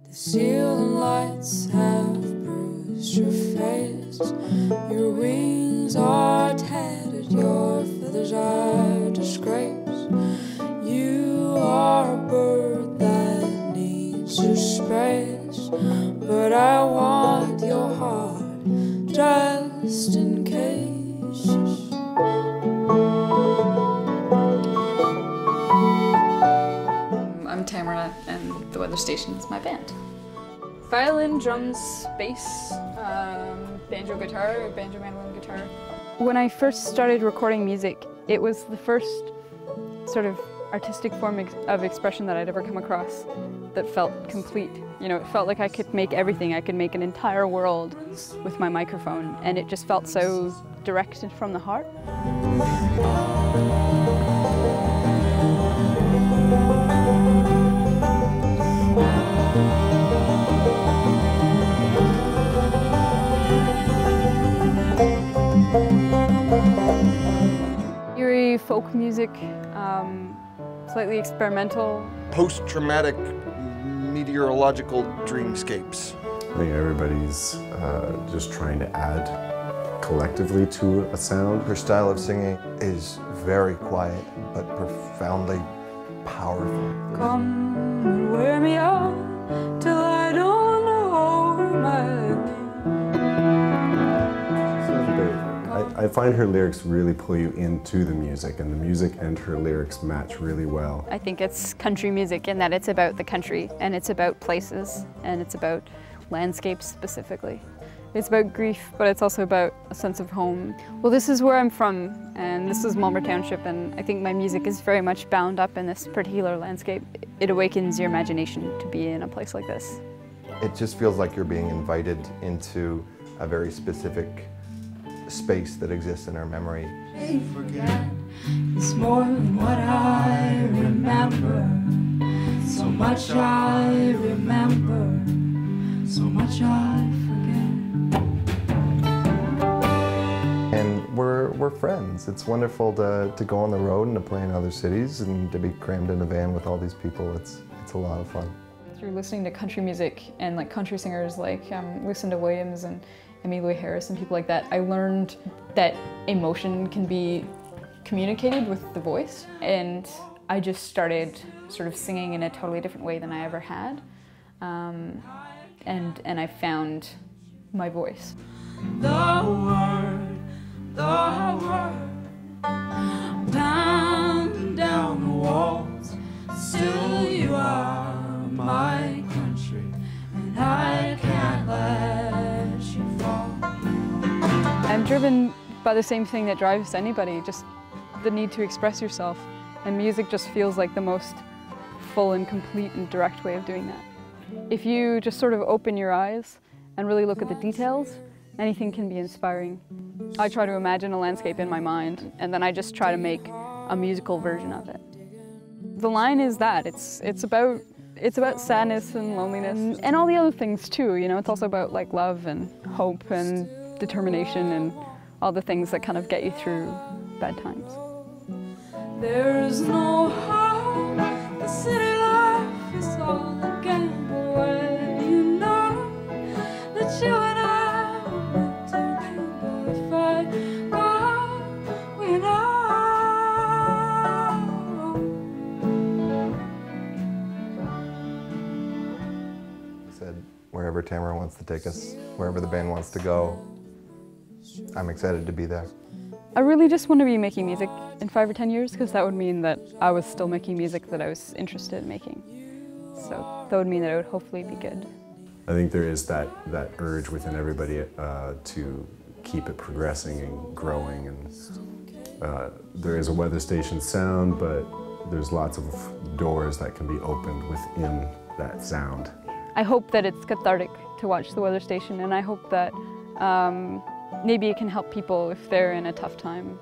The ceiling lights have bruised your face. Your wings are tattered, your feathers are disgrace. You are a bird that needs your space, but I want your heart just in case. I'm Tamara, and the Weather Station is my band. Violin, drums, bass, banjo guitar, banjo mandolin guitar. When I first started recording music, it was the first sort of artistic form of expression that I'd ever come across that felt complete. You know, it felt like I could make everything. I could make an entire world with my microphone, and it just felt so direct and from the heart. Eerie folk music, slightly experimental. Post-traumatic meteorological dreamscapes. I think everybody's just trying to add collectively to a sound. Her style of singing is very quiet but profoundly powerful. Come and wear me out till I don't know my I find her lyrics really pull you into the music, and the music and her lyrics match really well. I think it's country music in that it's about the country, and it's about places, and it's about landscapes specifically. It's about grief, but it's also about a sense of home. Well, this is where I'm from, and this is Mulmer Township, and I think my music is very much bound up in this particular landscape. It awakens your imagination to be in a place like this. It just feels like you're being invited into a very specific space that exists in our memory. forget. It's more than what I remember. So much I remember, so much I forget. And we're friends. It's wonderful to go on the road and to play in other cities and to be crammed in a van with all these people. It's a lot of fun. Through listening to country music and like country singers like Lucinda Williams and Emmylou Harris and people like that, I learned that emotion can be communicated with the voice, and I just started sort of singing in a totally different way than I ever had, and I found my voice. The word, pound down the walls, still you are my country, and I can't let you fall. I'm driven by the same thing that drives anybody, just the need to express yourself, and music just feels like the most full and complete and direct way of doing that. If you just sort of open your eyes and really look at the details, anything can be inspiring. I try to imagine a landscape in my mind, and then I just try to make a musical version of it. The line is that it's about sadness and loneliness and all the other things too, you know. It's also about like love and hope and determination and all the things that kind of get you through bad times. There's no harm, the city life is all a gamble when you know that you and I are meant to be. But if I go, we know. I said, wherever Tamara wants to take us, wherever the band wants to go, I'm excited to be there. I really just want to be making music in 5 or 10 years, because that would mean that I was still making music that I was interested in making. So that would mean that it would hopefully be good. I think there is that urge within everybody to keep it progressing and growing. And there is a weather station sound, but there's lots of doors that can be opened within that sound. I hope that it's cathartic to watch the weather station, and I hope that maybe it can help people if they're in a tough time.